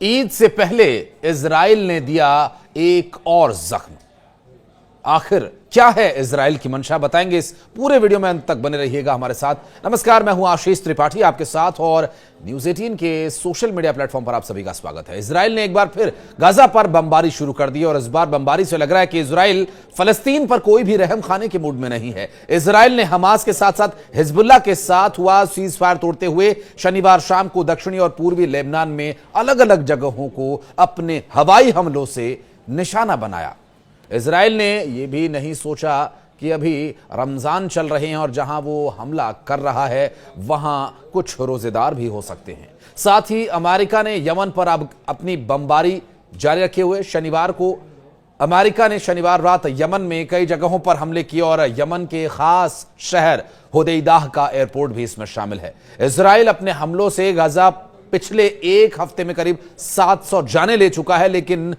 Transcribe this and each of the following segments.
ईद से पहले इजराइल ने दिया एक और जख्म। आखिर क्या है इजराइल की मंशा, बताएंगे इस पूरे वीडियो में। अंत तक बने रहिएगा हमारे साथ। नमस्कार, मैं हूं आशीष त्रिपाठी आपके साथ और न्यूज़ 18 के सोशल मीडिया प्लेटफॉर्म पर आप सभी का स्वागत है। इजराइल ने एक बार फिर गाजा पर बमबारी शुरू कर दी और इस बार बमबारी से लग रहा है कि इजराइल फलस्तीन पर कोई भी रहम खाने के मूड में नहीं है। इजराइल ने हमास के साथ साथ हिजबुल्लाह के साथ हुआ सीज फायर तोड़ते हुए शनिवार शाम को दक्षिणी और पूर्वी लेबनान में अलग अलग जगहों को अपने हवाई हमलों से निशाना बनाया। इजराइल ने यह भी नहीं सोचा कि अभी रमजान चल रहे हैं और जहां वो हमला कर रहा है वहां कुछ रोजेदार भी हो सकते हैं। साथ ही अमेरिका ने यमन पर अब अपनी बमबारी जारी रखे हुए शनिवार को अमेरिका ने शनिवार रात यमन में कई जगहों पर हमले किए और यमन के खास शहर होदेइदाह का एयरपोर्ट भी इसमें शामिल है। इजराइल अपने हमलों से गाजा पिछले एक हफ्ते में करीब 700 जाने ले चुका है, लेकिन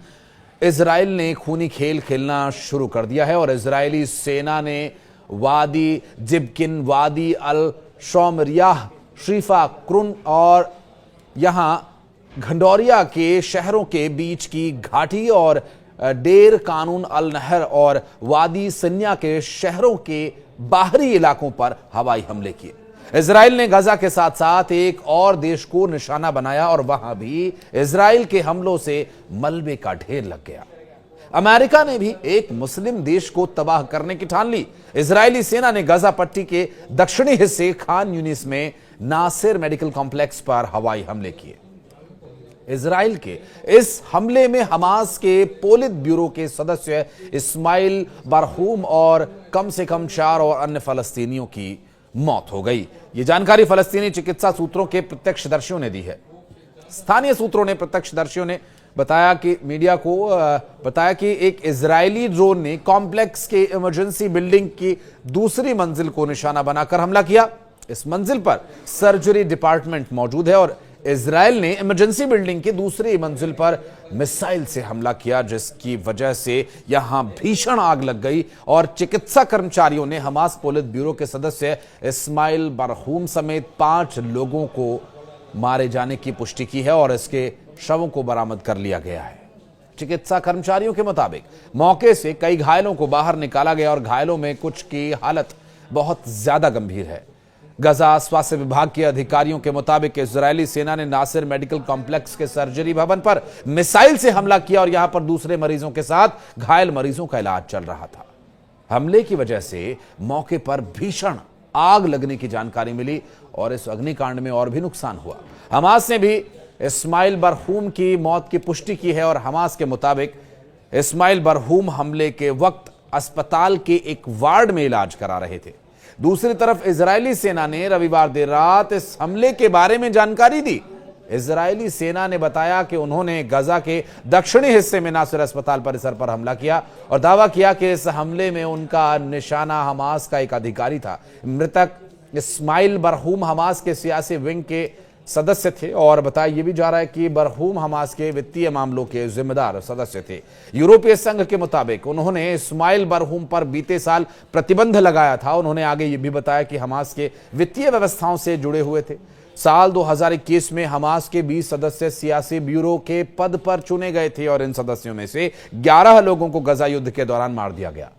इजराइल ने खूनी खेल खेलना शुरू कर दिया है और इजरायली सेना ने वादी जिबकिन, वादी अल शौमरियाह, श्रीफा क्रुन और यहां घंडोरिया के शहरों के बीच की घाटी और डेर कानून अल नहर और वादी सन्या के शहरों के बाहरी इलाकों पर हवाई हमले किए। इजराइल ने गाजा के साथ साथ एक और देश को निशाना बनाया और वहां भी इजराइल के हमलों से मलबे का ढेर लग गया। अमेरिका ने भी एक मुस्लिम देश को तबाह करने की ठान ली। इजरायली सेना ने गाजा पट्टी के दक्षिणी हिस्से खान यूनिस में नासिर मेडिकल कॉम्प्लेक्स पर हवाई हमले किए। इजराइल के इस हमले में हमास के पोलित ब्यूरो के सदस्य इस्माइल बरहूम और कम से कम 4 और अन्य फलस्तीनियों की मौत हो गई। यह जानकारी फलस्तीनी चिकित्सा सूत्रों के प्रत्यक्षदर्शियों ने दी है। स्थानीय सूत्रों ने प्रत्यक्षदर्शियों ने बताया कि मीडिया को बताया कि एक इजरायली ड्रोन ने कॉम्प्लेक्स के इमरजेंसी बिल्डिंग की दूसरी मंजिल को निशाना बनाकर हमला किया। इस मंजिल पर सर्जरी डिपार्टमेंट मौजूद है और इजराइल ने इमरजेंसी बिल्डिंग की दूसरी मंजिल पर मिसाइल से हमला किया, जिसकी वजह से यहां भीषण आग लग गई और चिकित्सा कर्मचारियों ने हमास पोलित ब्यूरो के सदस्य इस्माइल बरहूम समेत 5 लोगों को मारे जाने की पुष्टि की है और इसके शवों को बरामद कर लिया गया है। चिकित्सा कर्मचारियों के मुताबिक मौके से कई घायलों को बाहर निकाला गया और घायलों में कुछ की हालत बहुत ज्यादा गंभीर है। गाजा स्वास्थ्य विभाग के अधिकारियों के मुताबिक इजरायली सेना ने नासिर मेडिकल कॉम्प्लेक्स के सर्जरी भवन पर मिसाइल से हमला किया और यहां पर दूसरे मरीजों के साथ घायल मरीजों का इलाज चल रहा था। हमले की वजह से मौके पर भीषण आग लगने की जानकारी मिली और इस अग्निकांड में और भी नुकसान हुआ। हमास ने भी इस्माइल बरहूम की मौत की पुष्टि की है और हमास के मुताबिक इस्माइल बरहूम हमले के वक्त अस्पताल के एक वार्ड में इलाज करा रहे थे। दूसरी तरफ इजरायली सेना ने रविवार देर रात इस हमले के बारे में जानकारी दी। इजरायली सेना ने बताया कि उन्होंने गाजा के दक्षिणी हिस्से में नासिर अस्पताल परिसर पर हमला किया और दावा किया कि इस हमले में उनका निशाना हमास का एक अधिकारी था। मृतक इस्माइल बरहूम हमास के सियासी विंग के सदस्य थे और बताया यह भी जा रहा है कि बरहूम हमास के वित्तीय मामलों के जिम्मेदार सदस्य थे। यूरोपीय संघ के मुताबिक उन्होंने इस्माइल बरहूम पर बीते साल प्रतिबंध लगाया था। उन्होंने आगे यह भी बताया कि हमास के वित्तीय व्यवस्थाओं से जुड़े हुए थे। साल 2021 में हमास के 20 सदस्य सियासी ब्यूरो के पद पर चुने गए थे और इन सदस्यों में से 11 लोगों को गाजा युद्ध के दौरान मार दिया गया।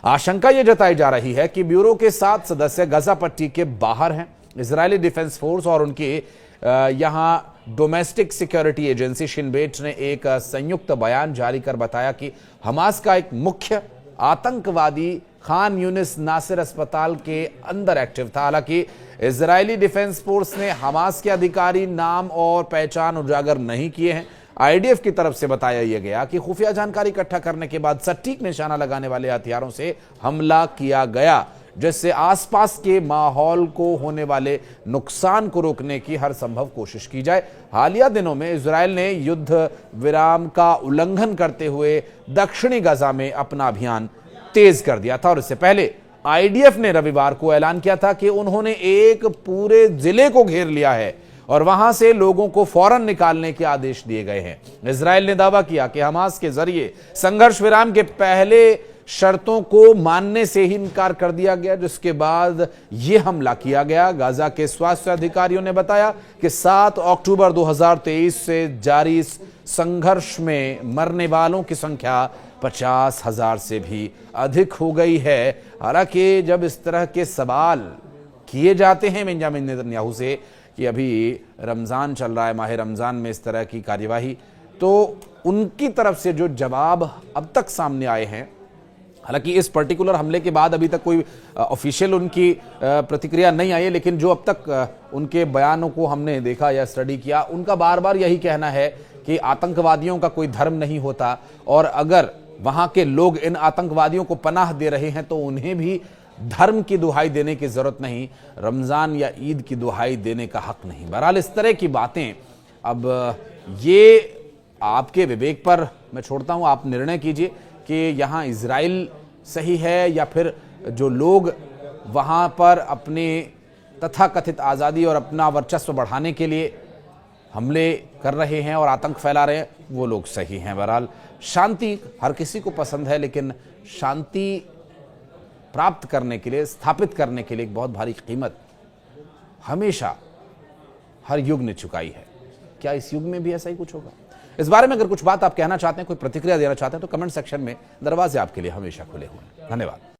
आशंका यह जताई जा रही है कि ब्यूरो के 7 सदस्य गाजा पट्टी के बाहर हैं। इजरायली डिफेंस फोर्स और उनके यहां domestic security agency Shin Bet ने एक संयुक्त बयान जारी कर बताया कि हमास का एक मुख्य आतंकवादी खान यूनिस नासिर अस्पताल के अंदर एक्टिव था। हालांकि इजरायली डिफेंस फोर्स ने हमास के अधिकारी नाम और पहचान उजागर नहीं किए हैं। आईडीएफ की तरफ से बताया यह गया कि खुफिया जानकारी इकट्ठा करने के बाद सटीक निशाना लगाने वाले हथियारों से हमला किया गया, जिससे आसपास के माहौल को होने वाले नुकसान को रोकने की हर संभव कोशिश की जाए। हालिया दिनों में इजराइल ने युद्ध विराम का उल्लंघन करते हुए दक्षिणी गाजा में अपना अभियान तेज कर दिया था और इससे पहले आईडीएफ ने रविवार को ऐलान किया था कि उन्होंने एक पूरे जिले को घेर लिया है और वहां से लोगों को फौरन निकालने के आदेश दिए गए हैं। इजराइल ने दावा किया कि हमास के जरिए संघर्ष विराम के पहले शर्तों को मानने से ही इनकार कर दिया गया, जिसके बाद यह हमला किया गया। गाजा के स्वास्थ्य अधिकारियों ने बताया कि 7 अक्टूबर 2023 से जारी इस संघर्ष में मरने वालों की संख्या 50,000 से भी अधिक हो गई है। हालांकि जब इस तरह के सवाल किए जाते हैं बेंजामिन नेतन्याहू से कि अभी रमज़ान चल रहा है, माह रमज़ान में इस तरह की कार्यवाही, तो उनकी तरफ से जो जवाब अब तक सामने आए हैं, हालांकि इस पर्टिकुलर हमले के बाद अभी तक कोई ऑफिशियल उनकी प्रतिक्रिया नहीं आई है, लेकिन जो अब तक उनके बयानों को हमने देखा या स्टडी किया, उनका बार बार यही कहना है कि आतंकवादियों का कोई धर्म नहीं होता, और अगर वहां के लोग इन आतंकवादियों को पनाह दे रहे हैं तो उन्हें भी धर्म की दुहाई देने की जरूरत नहीं, रमजान या ईद की दुहाई देने का हक नहीं। बहरहाल इस तरह की बातें, अब ये आपके विवेक पर मैं छोड़ता हूं, आप निर्णय कीजिए कि यहां इजराइल सही है या फिर जो लोग वहां पर अपने तथाकथित आज़ादी और अपना वर्चस्व बढ़ाने के लिए हमले कर रहे हैं और आतंक फैला रहे हैं, वो लोग सही हैं। बहरहाल शांति हर किसी को पसंद है, लेकिन शांति प्राप्त करने के लिए, स्थापित करने के लिए एक बहुत भारी कीमत हमेशा हर युग ने चुकाई है। क्या इस युग में भी ऐसा ही कुछ होगा? इस बारे में अगर कुछ बात आप कहना चाहते हैं, कोई प्रतिक्रिया देना चाहते हैं, तो कमेंट सेक्शन में दरवाजे आपके लिए हमेशा खुले हुए हैं। धन्यवाद।